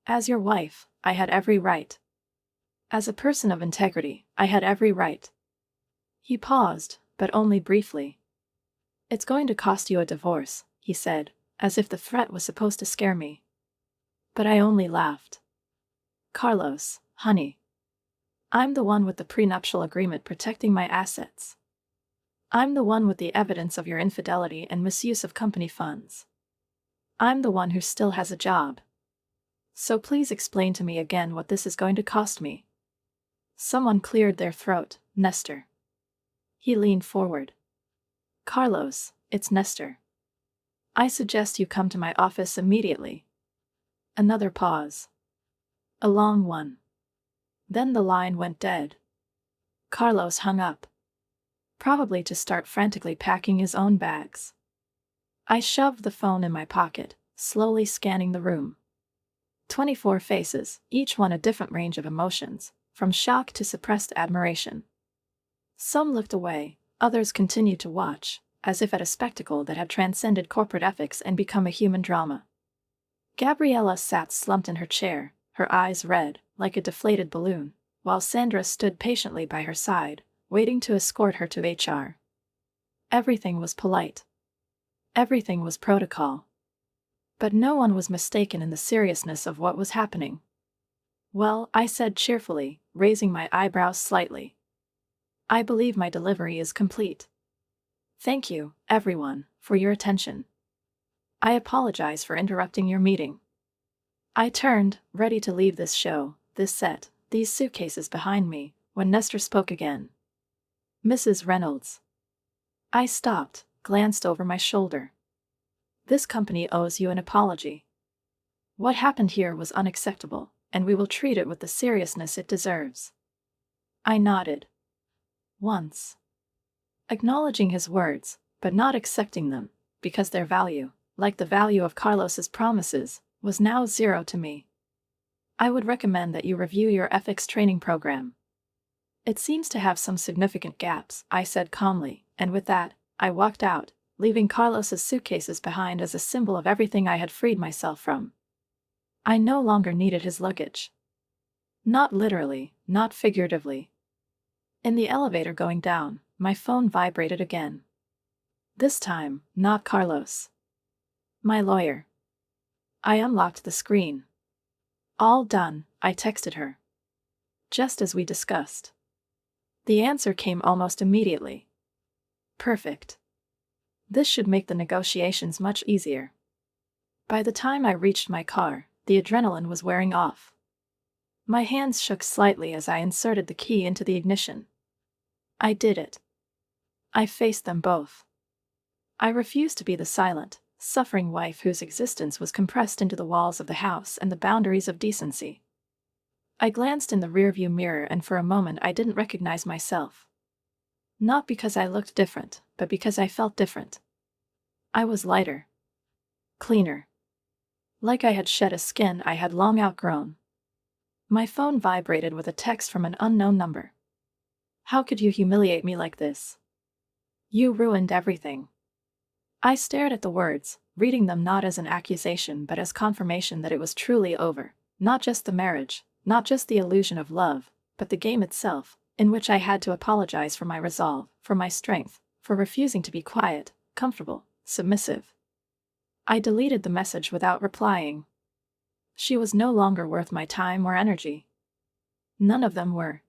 As your wife, I had every right. As a person of integrity, I had every right. He paused, but only briefly. "It's going to cost you a divorce," he said, as if the threat was supposed to scare me. But I only laughed. "Carlos, honey. I'm the one with the prenuptial agreement protecting my assets. I'm the one with the evidence of your infidelity and misuse of company funds. I'm the one who still has a job. So please explain to me again what this is going to cost me." Someone cleared their throat. "Nestor." He leaned forward. "Carlos, it's Nestor. I suggest you come to my office immediately." Another pause. A long one. Then the line went dead. Carlos hung up. Probably to start frantically packing his own bags. I shoved the phone in my pocket, slowly scanning the room. 24 faces, each one a different range of emotions, from shock to suppressed admiration. Some looked away, others continued to watch, as if at a spectacle that had transcended corporate ethics and become a human drama. Gabriella sat slumped in her chair, her eyes red, like a deflated balloon, while Sandra stood patiently by her side, waiting to escort her to HR. Everything was polite. Everything was protocol. But no one was mistaken in the seriousness of what was happening. "Well," I said cheerfully, raising my eyebrows slightly. "I believe my delivery is complete. Thank you, everyone, for your attention. I apologize for interrupting your meeting." I turned, ready to leave this show, this set, these suitcases behind me, when Nestor spoke again. "Mrs. Reynolds." I stopped, glanced over my shoulder. "This company owes you an apology. What happened here was unacceptable, and we will treat it with the seriousness it deserves." I nodded. Once. Acknowledging his words, but not accepting them, because their value, like the value of Carlos's promises, was now zero to me. "I would recommend that you review your ethics training program. It seems to have some significant gaps," I said calmly, and with that, I walked out, leaving Carlos's suitcases behind as a symbol of everything I had freed myself from. I no longer needed his luggage. Not literally, not figuratively. In the elevator going down, my phone vibrated again. This time, not Carlos. My lawyer. I unlocked the screen. "All done," I texted her. "Just as we discussed." The answer came almost immediately. "Perfect. This should make the negotiations much easier." By the time I reached my car, the adrenaline was wearing off. My hands shook slightly as I inserted the key into the ignition. I did it. I faced them both. I refused to be the silent, suffering wife whose existence was compressed into the walls of the house and the boundaries of decency. I glanced in the rearview mirror and for a moment I didn't recognize myself. Not because I looked different, but because I felt different. I was lighter. Cleaner. Like I had shed a skin I had long outgrown. My phone vibrated with a text from an unknown number. "How could you humiliate me like this? You ruined everything. I stared at the words, reading them not as an accusation but as confirmation that it was truly over. Not just the marriage, not just the illusion of love, but the game itself, in which I had to apologize for my resolve, for my strength, for refusing to be quiet, comfortable, submissive. I deleted the message without replying. She was no longer worth my time or energy. None of them were.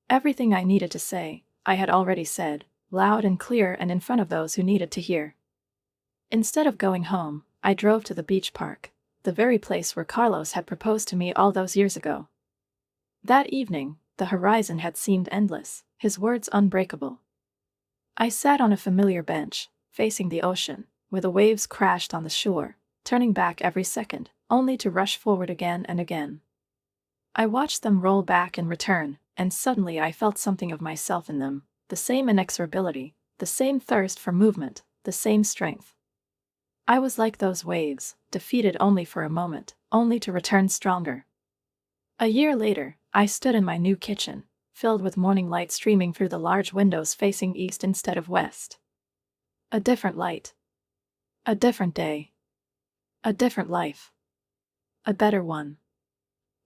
Everything I needed to say, I had already said, loud and clear and in front of those who needed to hear. Instead of going home, I drove to the beach park, the very place where Carlos had proposed to me all those years ago. That evening, the horizon had seemed endless, his words unbreakable. I sat on a familiar bench, facing the ocean, where the waves crashed on the shore, turning back every second, only to rush forward again and again. I watched them roll back and return, and suddenly I felt something of myself in them, the same inexorability, the same thirst for movement, the same strength. I was like those waves, defeated only for a moment, only to return stronger. A year later, I stood in my new kitchen, filled with morning light streaming through the large windows facing east instead of west. A different light. A different day. A different life. A better one.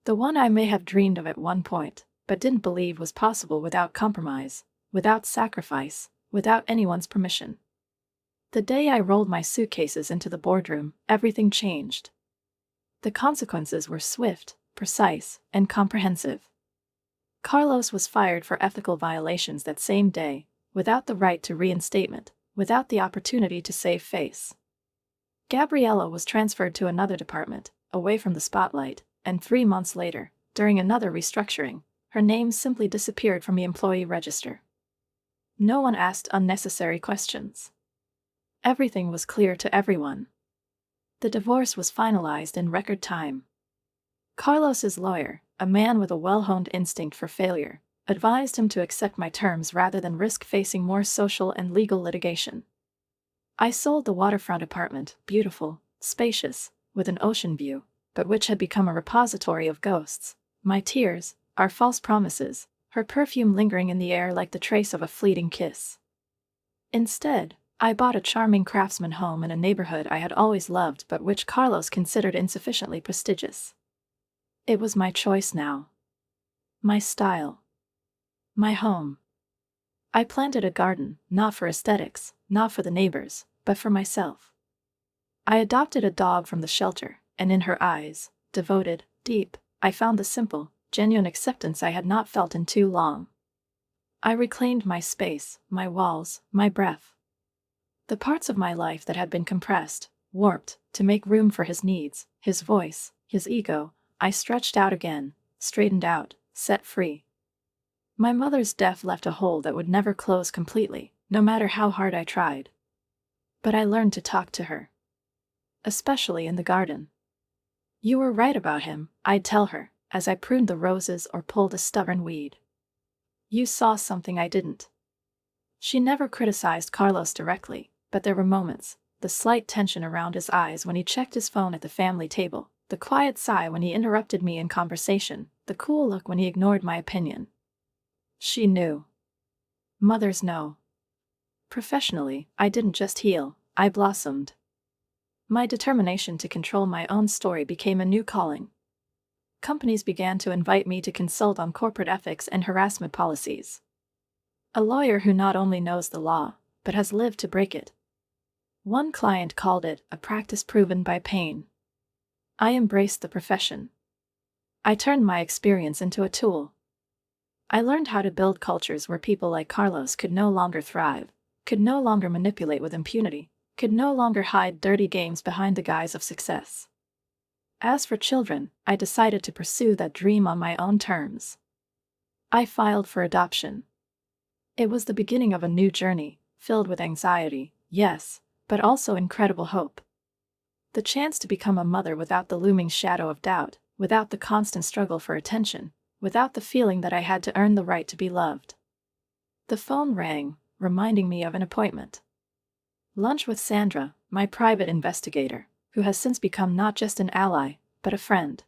The one I may have dreamed of at one point, but didn't believe was possible without compromise, without sacrifice, without anyone's permission. The day I rolled my suitcases into the boardroom, everything changed. The consequences were swift, precise, and comprehensive. Carlos was fired for ethical violations that same day, without the right to reinstatement, without the opportunity to save face. Gabriella was transferred to another department, away from the spotlight, and 3 months later, during another restructuring, her name simply disappeared from the employee register. No one asked unnecessary questions. Everything was clear to everyone. The divorce was finalized in record time. Carlos's lawyer, a man with a well-honed instinct for failure, advised him to accept my terms rather than risk facing more social and legal litigation. I sold the waterfront apartment, beautiful, spacious, with an ocean view, but which had become a repository of ghosts, my tears, our false promises, her perfume lingering in the air like the trace of a fleeting kiss. Instead, I bought a charming craftsman home in a neighborhood I had always loved but which Carlos considered insufficiently prestigious. It was my choice now. My style. My home. I planted a garden, not for aesthetics, not for the neighbors, but for myself. I adopted a dog from the shelter, and in her eyes, devoted, deep, I found the simple, genuine acceptance I had not felt in too long. I reclaimed my space, my walls, my breath. The parts of my life that had been compressed, warped, to make room for his needs, his voice, his ego, I stretched out again, straightened out, set free. My mother's death left a hole that would never close completely, no matter how hard I tried. But I learned to talk to her. Especially in the garden. You were right about him, I'd tell her, as I pruned the roses or pulled a stubborn weed. You saw something I didn't. She never criticized Carlos directly, but there were moments, the slight tension around his eyes when he checked his phone at the family table, the quiet sigh when he interrupted me in conversation, the cool look when he ignored my opinion. She knew. Mothers know. Professionally, I didn't just heal, I blossomed. My determination to control my own story became a new calling. Companies began to invite me to consult on corporate ethics and harassment policies. A lawyer who not only knows the law, but has lived to break it. One client called it a practice proven by pain. I embraced the profession. I turned my experience into a tool. I learned how to build cultures where people like Carlos could no longer thrive, could no longer manipulate with impunity, could no longer hide dirty games behind the guise of success. As for children, I decided to pursue that dream on my own terms. I filed for adoption. It was the beginning of a new journey, filled with anxiety, yes, but also incredible hope. The chance to become a mother without the looming shadow of doubt, without the constant struggle for attention, without the feeling that I had to earn the right to be loved. The phone rang, reminding me of an appointment. Lunch with Sandra, my private investigator, who has since become not just an ally, but a friend.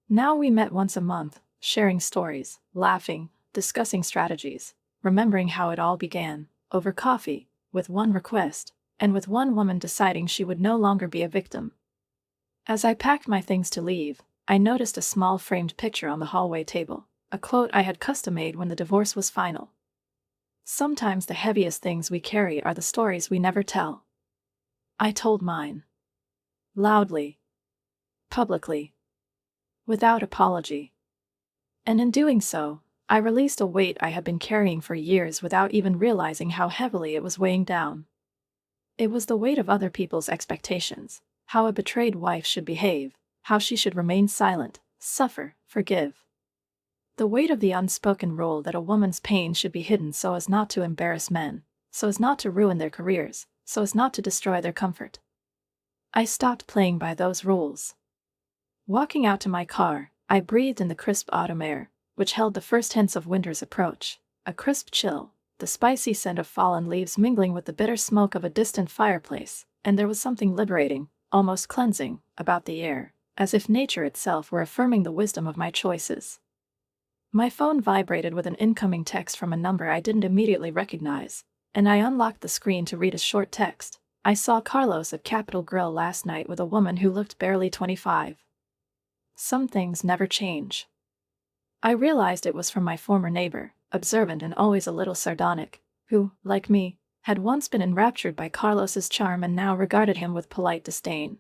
Now we met once a month, sharing stories, laughing, discussing strategies, remembering how it all began, over coffee, with one request, and with one woman deciding she would no longer be a victim. As I packed my things to leave, I noticed a small framed picture on the hallway table, a quote I had custom-made when the divorce was final. "Sometimes the heaviest things we carry are the stories we never tell." I told mine. Loudly. Publicly. Without apology. And in doing so, I released a weight I had been carrying for years without even realizing how heavily it was weighing down. It was the weight of other people's expectations, how a betrayed wife should behave, how she should remain silent, suffer, forgive. The weight of the unspoken rule that a woman's pain should be hidden so as not to embarrass men, so as not to ruin their careers, so as not to destroy their comfort. I stopped playing by those rules. Walking out to my car, I breathed in the crisp autumn air, which held the first hints of winter's approach, a crisp chill, the spicy scent of fallen leaves mingling with the bitter smoke of a distant fireplace, and there was something liberating, almost cleansing, about the air, as if nature itself were affirming the wisdom of my choices. My phone vibrated with an incoming text from a number I didn't immediately recognize, and I unlocked the screen to read a short text. "I saw Carlos at Capitol Grill last night with a woman who looked barely 25. Some things never change." I realized it was from my former neighbor, observant and always a little sardonic, who, like me, had once been enraptured by Carlos's charm and now regarded him with polite disdain.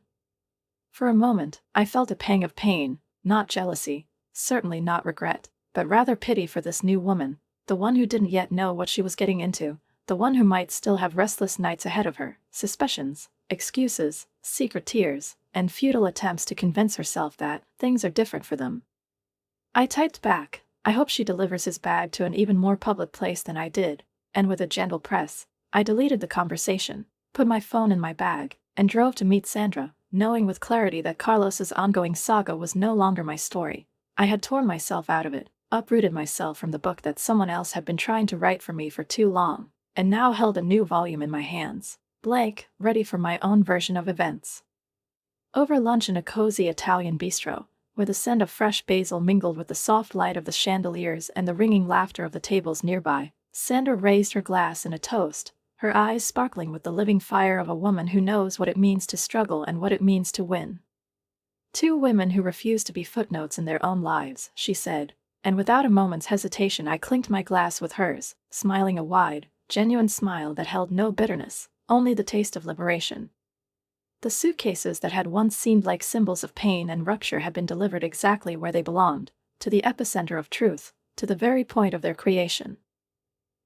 For a moment, I felt a pang of pain, not jealousy, certainly not regret, but rather pity for this new woman, the one who didn't yet know what she was getting into, the one who might still have restless nights ahead of her, suspicions, excuses, secret tears, and futile attempts to convince herself that things are different for them. I typed back, "I hope she delivers his bag to an even more public place than I did," and with a gentle press, I deleted the conversation, put my phone in my bag, and drove to meet Sandra, knowing with clarity that Carlos's ongoing saga was no longer my story. I had torn myself out of it, uprooted myself from the book that someone else had been trying to write for me for too long, and now held a new volume in my hands, blank, ready for my own version of events. Over lunch in a cozy Italian bistro, where the scent of fresh basil mingled with the soft light of the chandeliers and the ringing laughter of the tables nearby, Sandra raised her glass in a toast, her eyes sparkling with the living fire of a woman who knows what it means to struggle and what it means to win. "Two women who refuse to be footnotes in their own lives," she said, and without a moment's hesitation I clinked my glass with hers, smiling a wide, genuine smile that held no bitterness, only the taste of liberation. The suitcases that had once seemed like symbols of pain and rupture had been delivered exactly where they belonged, to the epicenter of truth, to the very point of their creation.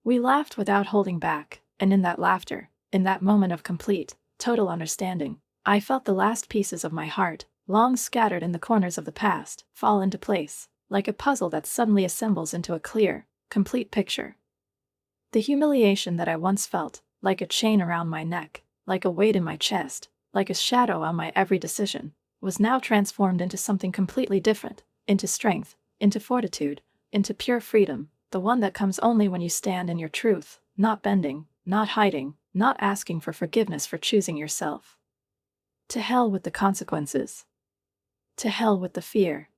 We laughed without holding back, and in that laughter, in that moment of complete, total understanding, I felt the last pieces of my heart, long scattered in the corners of the past, fall into place, like a puzzle that suddenly assembles into a clear, complete picture. The humiliation that I once felt, like a chain around my neck, like a weight in my chest, like a shadow on my every decision, was now transformed into something completely different, into strength, into fortitude, into pure freedom, the one that comes only when you stand in your truth, not bending, not hiding, not asking for forgiveness for choosing yourself. To hell with the consequences. To hell with the fear.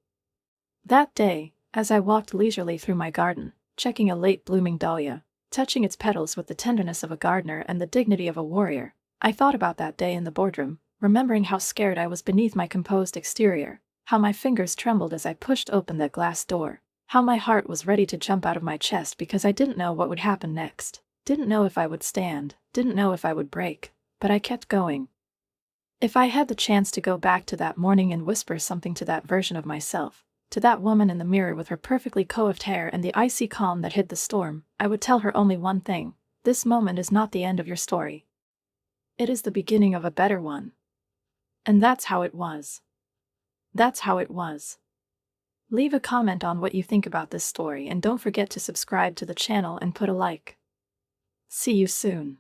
That day, as I walked leisurely through my garden, checking a late-blooming dahlia, touching its petals with the tenderness of a gardener and the dignity of a warrior, I thought about that day in the boardroom, remembering how scared I was beneath my composed exterior, how my fingers trembled as I pushed open that glass door, how my heart was ready to jump out of my chest because I didn't know what would happen next, didn't know if I would stand, didn't know if I would break, but I kept going. If I had the chance to go back to that morning and whisper something to that version of myself, to that woman in the mirror with her perfectly coiffed hair and the icy calm that hid the storm, I would tell her only one thing: this moment is not the end of your story. It is the beginning of a better one. And that's how it was. That's how it was. Leave a comment on what you think about this story and don't forget to subscribe to the channel and put a like. See you soon.